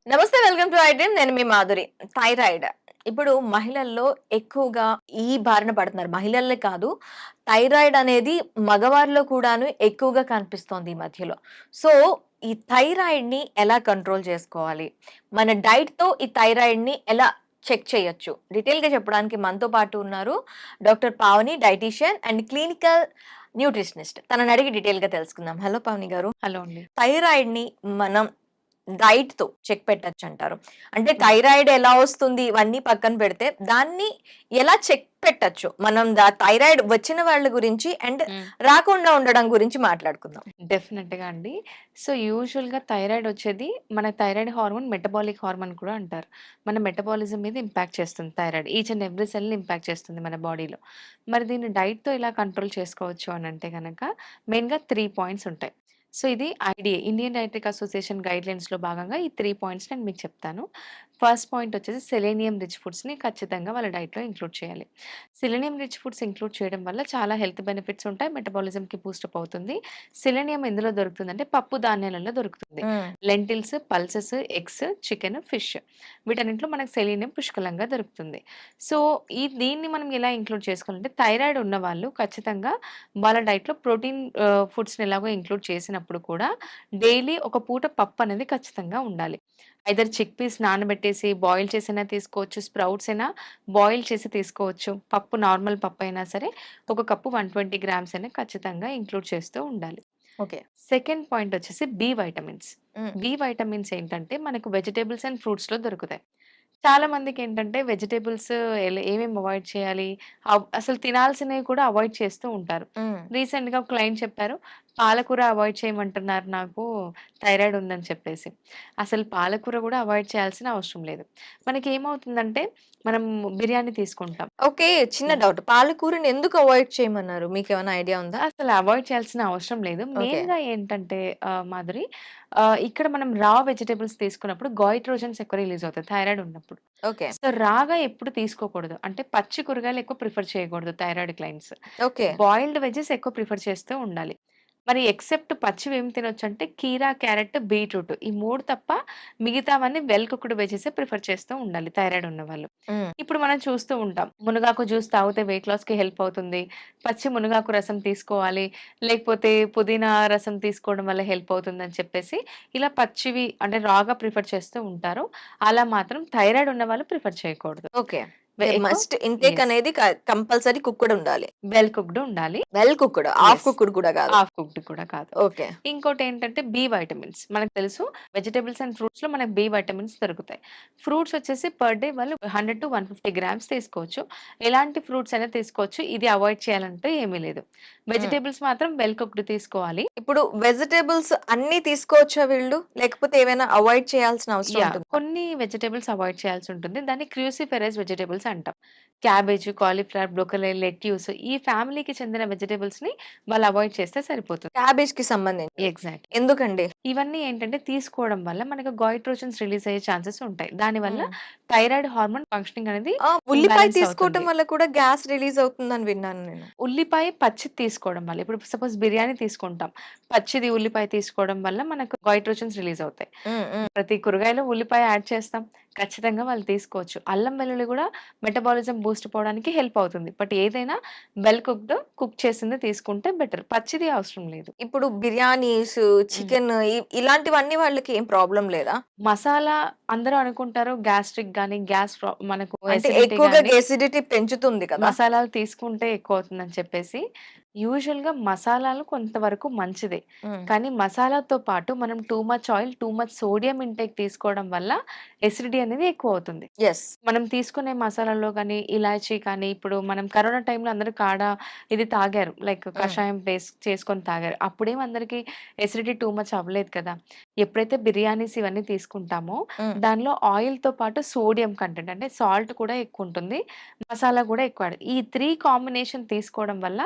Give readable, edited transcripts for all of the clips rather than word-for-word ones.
నమస్తే. Welcome to iDream. నేను మీ Madhuri. Thyroid ఇప్పుడు మహిళల్లో ఎక్కువగా ఈ బారిన పడుతున్నారు. మహిళల్లే కాదు, థైరాయిడ్ అనేది మగవారిలో కూడాను ఎక్కువగా కనిపిస్తోంది ఈ మధ్యలో. సో, ఈ థైరాయిడ్‌ని ఎలా కంట్రోల్ చేసుకోవాలి? మన డైట్‌తో ఈ థైరాయిడ్‌ని ఎలా చెక్ చేయొచ్చు? డీటెయిల్‌గా చెప్పడానికి మనతో పాటు ఉన్నారు doctor Pavani, dietitian and clinical nutritionist. తనని అడిగి డీటెయిల్‌గా తెలుసుకుందాం. హలో పావని గారు. హలో అండి. థైరాయిడ్‌ని మనం డైట్‌తో చెక్ పెట్టొచ్చంటారు. అంటే హ్మ్. థైరాయిడ్ ఎలా వస్తుంది ఇవన్నీ పక్కన పెడితే, దాన్ని ఎలా చెక్ పెట్టొచ్చు? మనం థైరాయిడ్ వచ్చిన వాళ్ళ గురించి అండ్ హ్మ్. రాకుండా ఉండడం గురించి మాట్లాడుకుందాం. డెఫినెట్‌గా అండి. సో, యూజువల్‌గా థైరాయిడ్ వచ్చేది మన థైరాయిడ్ హార్మోన్ మెటబాలిక్ హార్మోన్ కూడా అంటారు. మన మెటబాలిజం మీద ఇంపాక్ట్ చేస్తుంది థైరాయిడ్. ఈచ్ అండ్ ఎవ్రీ సెల్‌ని ఇంపాక్ట్ చేస్తుంది మన బాడీలో. మరి దీన్ని డైట్‌తో ఎలా కంట్రోల్ చేసుకోవచ్చు అనంటే గనక మెయిన్‌గా 3 పాయింట్స్ ఉంటాయి. సో, ఇది ఐడీఏ ఇండియన్ డైటెటిక్ అసోసియేషన్ గైడ్‌లైన్స్‌లో భాగంగా ఈ 3 పాయింట్స్ నేను మీకు చెప్తాను. ఫస్ట్ పాయింట్ వచ్చేసి సెలేనియం రిచ్ ఫుడ్స్‌ని ఖచ్చితంగా వాళ్ళ డైట్‌లో ఇంక్లూడ్ చేయాలి. సెలెనియం రిచ్ ఫుడ్స్ ఇంక్లూడ్ చేయడం వల్ల చాలా హెల్త్ బెనిఫిట్స్ ఉంటాయి. మెటబాలిజంకి బూస్టప్ అవుతుంది. సెలెనియం ఎందులో దొరుకుతుందంటే పప్పు ధాన్యాలలో దొరుకుతుంది. హ్మ్. Lintels, pulses, eggs, chicken, fish వీటన్నిటిలో మనకు సెలీనియం పుష్కలంగా దొరుకుతుంది. సో, దీన్ని మనం ఎలా ఇంక్లూడ్ చేసుకోవాలంటే థైరాయిడ్ ఉన్నవాళ్ళు ఖచ్చితంగా వాళ్ళ డైట్‌లో ప్రోటీన్ ఫుడ్స్‌ని ఎలాగో ఇంక్లూడ్ చేసినప్పుడు కూడా డైలీ ఒక పూట పప్పు అనేది ఖచ్చితంగా ఉండాలి. ఐదర్ చిక్ పీస్ నానబెట్టేసి బాయిల్ చేసైనా తీసుకోవచ్చు. స్ప్రౌట్స్ అయినా బాయిల్ చేసి తీసుకోవచ్చు. పప్పు నార్మల్ పప్పయినా సరే ఒక కప్పు 120 గ్రామ్స్ అయినా ఖచ్చితంగా ఇంక్లూడ్ చేస్తూ ఉండాలి. ఓకే. సెకండ్ పాయింట్ వచ్చేసి బి వైటమిన్స్. హ్మ్. బి వైటమిన్స్ ఏంటంటే మనకు వెజిటబుల్స్ అండ్ ఫ్రూట్స్‌లో దొరుకుతాయి. చాలా మందికేంటంటే వెజిటబుల్స్ ఏమేమి అవాయిడ్ చేయాలి? అసలు తినాల్సినవి కూడా అవాయిడ్ చేస్తూ ఉంటారు. హ్మ్. రీసెంట్‌గా ఒక క్లయింట్ చెప్పారు, "పాలకూర అవాయిడ్ చేయమంటున్నారు నాకు థైరాయిడ్ ఉందని" చెప్పేసి. అసలు పాలకూర కూడా అవాయిడ్ చేయాల్సిన అవసరం లేదు. మనకేమవుతుందంటే మనం బిర్యానీ తీసుకుంటాం. ఓకే. చిన్న హ్మ్. డౌట్. పాలకూరని ఎందుకు అవాయిడ్ చేయమన్నారు? మీకేమైనా ఐడియా ఉందా? అసలు అవాయిడ్ చేయాల్సిన అవసరం లేదు. ఓకే. మెయిన్‌గా ఏంటంటే మాధురి ఇక్కడ మనం రా వెజిటబుల్స్ తీసుకున్నప్పుడు గాయిట్రోజన్స్ ఎక్కువ రిలీజ్ అవుతాయి థైరాయిడ్ ఉన్నప్పుడు. ఓకే. సో, రాగా ఎప్పుడు తీసుకోకూడదు. అంటే పచ్చి కూరగాయలు ఎక్కువ ప్రిఫర్ చేయకూడదు thyroid clients. Okay. Boiled veggies ఎక్కువ ప్రిఫర్ చేస్తూ ఉండాలి. మరి ఎక్సెప్ట్ పచ్చివేమి తినొచ్చంటే కీరా, క్యారట్, బీట్రూట్ ఈ 3 తప్ప మిగతావన్నీ వెల్ కుక్డ్ వెజ్జెసే ప్రిఫర్ చేస్తూ ఉండాలి థైరాయిడ్ ఉన్నవాళ్ళు. హ్మ్. ఇప్పుడు మనం చూస్తూ ఉంటాం. మునగాకు జ్యూస్ తాగితే వెయిట్ లాస్‌కి హెల్ప్ అవుతుంది. పచ్చి మునగాకు రసం తీసుకోవాలి. లేకపోతే పుదీనా రసం తీసుకోవడం వల్ల హెల్ప్ అవుతుందని చెప్పేసి ఇలా పచ్చివి అంటే రాగా ప్రిఫర్ చేస్తూ ఉంటారు. అలా మాత్రం థైరాయిడ్ ఉన్నవాళ్ళు ప్రిఫర్ చేయకూడదు. ఓకే. ఎక్కువ మస్ట్ ఇంటేక్ యెస్. అనేది కంపల్సరీ కుక్డ్ ఉండాలి. వెల్ కుక్డ్ ఉండాలి. Well cooked. Half yes. Cooked కూడా కాదు. హాఫ్ కుక్డ్ కూడా కాదు. ఓకే. ఇంకోటేంటంటే బి వైటమిన్స్. మనకు తెలుసు వెజిటబుల్స్ అండ్ ఫ్రూట్స్‌లో మనకు బి వైటమిన్స్ దొరుకుతాయి. ఫ్రూట్స్ వచ్చేసి పర్ డే వాళ్ళు 100-150 గ్రామ్స్ తీసుకోవచ్చు. ఎలాంటి ఫ్రూట్స్ అయినా తీసుకోవచ్చు. ఇది అవాయిడ్ చేయాలంటే ఏమీ లేదు. హ్మ్. వెజిటబుల్స్ మాత్రం వెల్ కుక్డ్ తీసుకోవాలి. ఇప్పుడు వెజిటబుల్స్ అన్నీ తీసుకోవచ్చా వీళ్ళు? లేకపోతే ఏవైనా అవాయిడ్ చేయాల్సిన అవసరం ఉంటుందా? కొన్ని వెజిటబుల్స్ అవాయిడ్ చేయాల్సుంటుంది. దాన్ని క్రూసిఫెరస్ వెజిటబుల్స్ అంటాం. క్యాబేజ్, కాలీఫ్లవర్, బ్రోకలీ, లెట్యూస్ ఈ ఫ్యామిలీకి చెందిన వెజిటబుల్స్‌ని వాళ్ళు అవాయిడ్ చేస్తే సరిపోతుంది. క్యాబేజ్‌కి సంబంధించినవి. ఎగ్జాక్ట్‌లీ. ఎందుకండి? ఇవన్నీ ఏంటంటే తీసుకోవడం వల్ల మనకు గాయిట్రోజన్స్ రిలీజ్ అయ్యే ఛాన్సెస్ ఉంటాయి. దానివల్ల హ్మ్. థైరాయిడ్ హార్మోన్ ఫంక్షనింగ్ అనేది ఆ! ఉల్లిపాయ ఇంబాలెన్స్ తీసుకోవటం అవుతుంది. వల్ల కూడా గ్యాస్ రిలీజ్ అవుతుందని విన్నాను నేను. ఉల్లిపాయ పచ్చిది తీసుకోవడం వల్ల ఇప్పుడు సపోజ్ బిర్యానీ తీసుకుంటాం. పచ్చిది ఉల్లిపాయ తీసుకోవడం వల్ల మనకు గాయిట్రోజన్స్ రిలీజ్ అవుతాయి. హ్మ్. హ్మ్. ప్రతి కూరగాయలో ఉల్లిపాయ యాడ్ చేస్తాం. ఖచ్చితంగా వాళ్ళు తీసుకోవచ్చు. అల్లం వెల్లుల్లి గూడా మెటబాలిజం బూస్ట్ అవ్వడానికి హెల్ప్ అవుతుంది. బట్ ఏదైనా వెల్ కుక్డ్, కుక్ చేసింది తీసుకుంటే బెటర్. పచ్చిది అవసరం లేదు. ఇప్పుడు బిర్యానీస్, హ్మ్. చికెన్ ఇలాంటివన్నీ వాళ్ళకి ఏం ప్రాబ్లమ్ లేదా? మసాలా అందరూ అనుకుంటారు గ్యాస్ట్రిక్ గాని, గ్యాస్ మనకు అంటే ఎసిడిటీ ఎక్కువగా గాని ఎసిడిటీ పెంచుతుంది కదా! మసాలాలు తీసుకుంటే ఎక్కువవుతుందని చెప్పేసి, యూజువల్‌గా మసాలాలు కొంతవరకు మంచిదే. హ్మ్. కానీ మసాలాతో పాటు మనం too much oil, too much sodium intake తీసుకోవడం వల్ల ఎసిడిటీ అనేది ఎక్కువవుతుంది. యెస్. మనం తీసుకునే మసాలాల్లో గానీ, ఇలాచీ కానీ, ఇప్పుడు మనం కరోనా టైంలో అందరూ ఇది తాగారు. లైక్ హ్మ్. కషాయం చేసుకొని తాగారు. అప్పుడేం అందరికి ఎసిడిటీ టూ మచ్ అవ్వలేదు కదా! ఎప్పుడైతే బిర్యానీస్ ఇవన్నీ తీసుకుంటామో, హ్మ్. దానిలో ఆయిల్‌తో పాటు సోడియం కంటెంట్ అంటే సాల్ట్ కూడా ఎక్కువుంటుంది. మసాలా గూడా ఎక్కువ ఈ 3 కాంబినేషన్ తీసుకోవడం వల్ల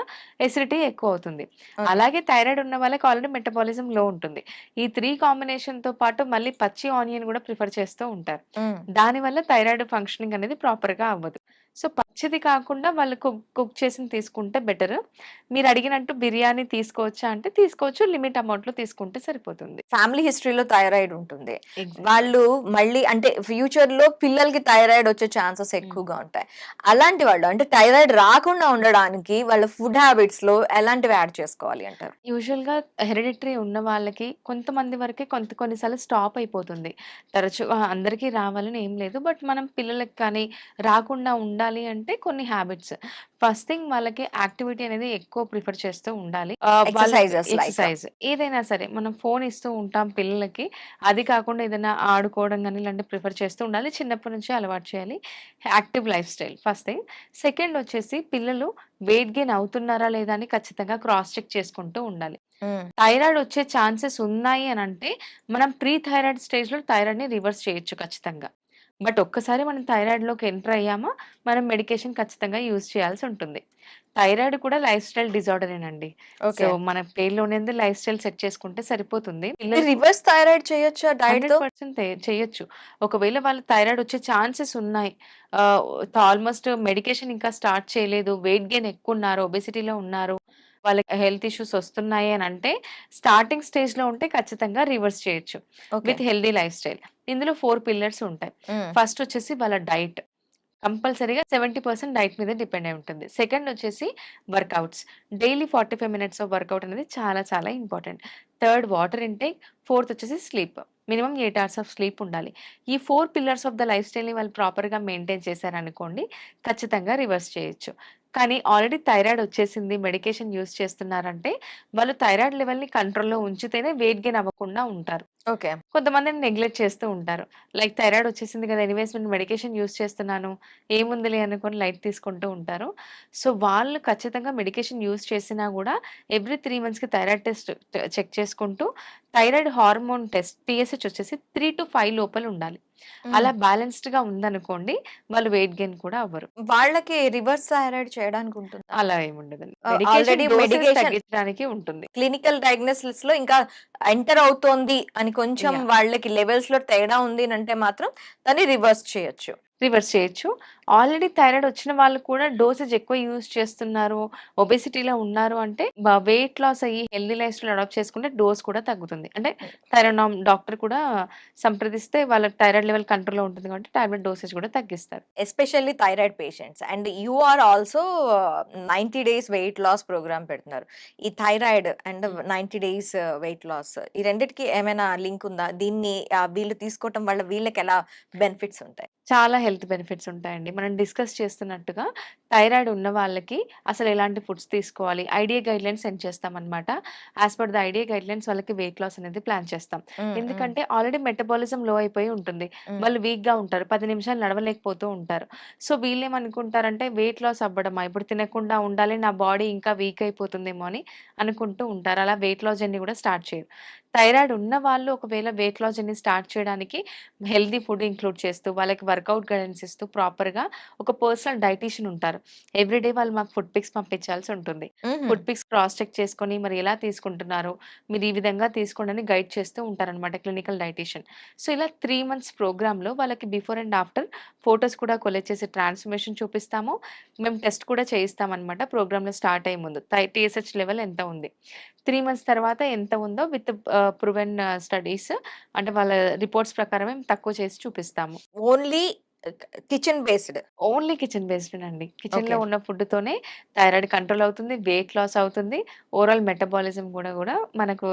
ఎసిడిటీ ఎక్కువవుతుంది. ఓకే. అలాగే థైరాయిడ్ ఉన్న వాళ్ళకి ఆల్రెడీ మెటబాలిజం లో ఉంటుంది. ఈ 3 కాంబినేషన్‌తో పాటు మళ్ళీ పచ్చి ఆనియన్ గూడా ప్రిఫర్ చేస్తూ ఉంటారు. హ్మ్. దానివల్ల థైరాయిడ్ ఫంక్షనింగ్ అనేది ప్రాపర్‌గా అవ్వదు. సో, మంచిది కాకుండా వాళ్ళు కుక్ చేసింది తీసుకుంటే బెటర్. మీరు అడిగినట్టు బిర్యానీ తీసుకోవచ్చా అంటే తీసుకోవచ్చు. లిమిట్ అమౌంట్‌లో తీసుకుంటే సరిపోతుంది. ఫ్యామిలీ హిస్టరీలో థైరాయిడ్ ఉంటుంది. ఎగ్జాక్ట్‌లీ. వాళ్ళు మళ్ళీ అంటే ఫ్యూచర్‌లో పిల్లలకి థైరాయిడ్ వచ్చే ఛాన్సెస్ హ్మ్. ఎక్కువగా ఉంటాయి. అలాంటి వాళ్ళు అంటే థైరాయిడ్ రాకుండా ఉండడానికి వాళ్ళ ఫుడ్ హ్యాబిట్స్‌లో ఎలాంటివి యాడ్ చేసుకోవాలి అంటారు? యూజువల్‌గా హెరిడిటరీ ఉన్న వాళ్ళకి కొంతమంది వరకే కొన్ని సార్లు స్టాప్ అయిపోతుంది. తరచుగా అందరికీ రావాలని ఏం లేదు. బట్ మనం పిల్లలకి కానీ రాకుండా ఉండాలి అంటే కొన్ని హ్యాబిట్స్. ఫస్ట్ థింగ్ వాళ్ళకి యాక్టివిటీ అనేది ఎక్కువ ప్రిఫర్ చేస్తూ ఉండాలి. వాళ్ళకి ఎక్సర్‌సైజెస్ లైక్ ఎక్సర్‌సైజ్ ఏదైనా సరే మనం ఫోన్ ఇస్తూ ఉంటాం పిల్లలకి. అది కాకుండా ఏదైనా ఆడుకోవడం గాని ఇలాంటివి ప్రిఫర్ చేస్తూ ఉండాలి. చిన్నప్పటి నుంచే అలవాటు చేయాలి. Active life style first thing. Second వచ్చేసి పిల్లలు వెయిట్ గెయిన్ అవుతున్నారా లేదా అని ఖచ్చితంగా క్రాస్ చెక్ చేసుకుంటూ ఉండాలి. హ్మ్. థైరాయిడ్ వచ్చే ఛాన్సెస్ ఉన్నాయి అనంటే, మనం ప్రీ థైరాయిడ్ స్టేజ్‌లో థైరాయిడ్‌ని రివర్స్ చేయొచ్చు ఖచ్చితంగా. బట్ ఒక్కసారి మనం థైరాయిడ్‌లోకి ఎంటర్ అయ్యామా, మనం మెడికేషన్ ఖచ్చితంగా యూజ్ చేయాల్సి ఉంటుంది. థైరాయిడ్ కూడా లైఫ్ స్టైల్ డిజార్డరేనండి. So, okay. మన పేరులోనే ఉంది లైఫ్ స్టైల్ సెట్ చేసుకుంటే సరిపోతుంది. పిల్లలకి రివర్స్ థైరాయిడ్ చేయొచ్చా డైట్‌తో? 100% చేయొచ్చు. ఒకవేళ వాళ్ళకి థైరాయిడ్ వచ్చే ఛాన్సెస్ ఉన్నాయి. ఆల్‌మోస్ట్ మెడికేషన్ ఇంకా స్టార్ట్ చేయలేదు. వెయిట్ గెయిన్ ఎక్కువున్నారు. ఒబెసిటీలో ఉన్నారు. వాళ్ళకి హెల్త్ ఇష్యూస్ వస్తున్నాయి అనంటే స్టార్టింగ్ స్టేజ్‌లో ఉంటే ఖచ్చితంగా రివర్స్ చేయొచ్చు. Okay. With healthy life style. ఇందులో 4 పిల్లర్స్ ఉంటాయి. హ్మ్. ఫస్ట్ వచ్చేసి వాళ్ళ డైట్. కంపల్సరీగా 70% డైట్ మీద డిపెండ్ అయి ఉంటుంది. సెకండ్ వచ్చేసి workouts. Daily 45 minutes of workout అనేది చాలా చాలా important. Third water intake. Fourth వచ్చేసి sleep. Minimum 8 hours of sleep ఉండాలి. ఈ 4 పిల్లర్స్ ఆఫ్ ద లైఫ్ స్టైల్‌ని వాళ్ళు ప్రాపర్‌గా మెయింటైన్ చేశారనుకోండి, ఖచ్చితంగా రివర్స్ చేయొచ్చు. కానీ ఆల్రెడీ థైరాయిడ్ వచ్చేసింది, మెడికేషన్ యూజ్ చేస్తున్నారంటే, వాళ్ళు థైరాయిడ్ లెవెల్‌ని కంట్రోల్‌లో ఉంచితేనే వెయిట్ గెయిన్ అవ్వకుండా ఉంటారు. ఓకే. కొంతమందిని నెగ్లెక్ట్ చేస్తూ ఉంటారు. లైక్ థైరాయిడ్ వచ్చేసింది కదా! ఎనీవేస్ నేను మెడికేషన్ యూజ్ చేస్తున్నాను. ఏముందిలే అనుకోని లైట్ తీసుకుంటూ ఉంటారు. సో, వాళ్ళు ఖచ్చితంగా మెడికేషన్ యూజ్ చేసినా గూడా ఎవ్రీ 3 మంత్స్‌కి థైరాయిడ్ టెస్ట్ చెక్ చేసుకుంటూ థైరాయిడ్ హార్మోన్ టెస్ట్ టీఎస్‌హెచ్ వచ్చేసి 3-5 లోపల ఉండాలి. హ్మ్. అలా బ్యాలెన్స్డ్‌గా ఉందనుకోండి వాళ్ళు వెయిట్ గెయిన్ కూడా అవ్వరు. వాళ్ళకి రివర్స్ థైరాయిడ్ చేయడానికి ఉంటుందా? అలా ఏముండదండి. మెడికేషన్ ఆల్రెడీ డోసేజ్ మెడికేషన్ తగ్గించడానికి ఉంటుంది. క్లినికల్ డయాగ్నోసిస్‌లో ఇంకా ఎంటర్ అవుతోంది అని కొంచెం యాహ్! వాళ్ళకి లెవెల్స్‌లో తేడా ఉంది అనంటే మాత్రం దాన్ని రివర్స్ చేయొచ్చు. రివర్స్ చేయొచ్చు. ఆల్రెడీ థైరాయిడ్ వచ్చిన వాళ్ళు కూడా డోసేజ్ ఎక్కువ యూజ్ చేస్తున్నారు, ఒబెసిటీలో ఉన్నారు అంటే వెయిట్ లాస్ అయ్యి హెల్తీ లైఫ్ స్టైల్ అడాప్ట్ చేసుకుంటే డోస్ కూడా తగ్గుతుంది. అంటే హ్మ్. థైరాయిడ్ డాక్టర్ కూడా సంప్రదిస్తే వాళ్ళ థైరాయిడ్ లెవెల్ కంట్రోల్‌లో ఉంటుంది కాబట్టి టాబ్లెట్ డోసేజ్ కూడా తగ్గిస్తారు. Especially thyroid patients and you are also 90 days weight loss program పెడుతున్నారు. ఈ థైరాయిడ్ అండ్ హ్మ్. 90 డేస్ వెయిట్ లాస్ ఈ రెండిటికి ఏమైనా లింక్ ఉందా? దీన్ని వీళ్ళు తీసుకోవటం వల్ల వీళ్ళకెలా బెనిఫిట్స్ ఉంటాయి? చాలా హెల్త్ బెనిఫిట్స్ ఉంటాయండి. మనం డిస్కస్ చేస్తున్నట్టుగా థైరాయిడ్ ఉన్న వాళ్ళకి అసలు ఎలాంటి ఫుడ్స్ తీసుకోవాలి, ఐడియా గైడ్‌లైన్స్ సెండ్ చేస్తామనమాట. As per the idea guidelines వాళ్ళకి వెయిట్ లాస్ అనేది ప్లాన్ చేస్తాం. హ్మ్. హ్మ్. ఎందుకంటే ఆల్రెడీ మెటబాలిజం లో అయిపోయి ఉంటుంది. హ్మ్. వాళ్ళు వీక్‌గా ఉంటారు. 10 నిమిషాలు నడవలేకపోతూ ఉంటారు. సో, వీళ్ళేమనుకుంటారంటే వెయిట్ లాస్ అవ్వడమా, ఇప్పుడు తినకుండా ఉండాలి, నా బాడీ ఇంకా వీక్ అయిపోతుందేమో అని అనుకుంటూ ఉంటారు. అలా వెయిట్ లాస్ జర్నీ కూడా స్టార్ట్ చేయరు. థైరాయిడ్ ఉన్న వాళ్ళు ఒకవేళ వెయిట్ లాస్ జర్నీ స్టార్ట్ చేయడానికి హెల్తీ ఫుడ్ ఇంక్లూడ్ చేస్తూ, వాళ్ళకి వర్కౌట్ గైడెన్స్ ఇస్తూ ప్రాపర్‌గా ఒక పర్సనల్ డైటీషియన్ ఉంటారు. ఎవ్రీడే వాళ్ళు మాకు ఫుడ్ పిక్స్ పంపించాల్సి ఉంటుంది. హుహు. ఫుడ్ పిక్స్ క్రాస్ చెక్ చేసుకొని మరి ఎలా తీసుకుంటున్నారు? మీరు ఈ విధంగా తీసుకోండి అని గైడ్ చేస్తూ ఉంటారనమాట క్లినికల్ డైటీషియన్. సో, ఇలా 3 మంత్స్ ప్రోగ్రామ్‌లో వాళ్ళకి బిఫోర్ అండ్ ఆఫ్టర్ ఫోటోస్ కూడా కొలెక్ట్ చేసి ట్రాన్స్‌ఫర్మేషన్ చూపిస్తాము. మేము టెస్ట్ కూడా చేయిస్తామనమాట ప్రోగ్రామ్‌లో స్టార్ట్ అయ్యే ముందు. టీఎస్‌హెచ్ లెవెల్ ఎంత ఉంది? 3 మంత్స్ తర్వాత ఎంత ఉందో విత్ ప్రూవెన్ స్టడీస్ అంటే వాళ్ళ రిపోర్ట్స్ ప్రకారమే తక్కువ చేసి చూపిస్తాము. Only kitchen based. Only kitchen బేస్డేనండి. ఓకే. కిచెన్‌లో ఉన్న ఫుడ్‌తోనే థైరాయిడ్ కంట్రోల్ అవుతుంది. వెయిట్ లాస్ అవుతుంది. ఓవరాల్ మెటబాలిజం గూడా మనకు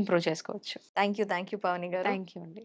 ఇంప్రూవ్ చేసుకోవచ్చు. Thank you. Thank you Pavani గారు. థాంక్ యూ అండి.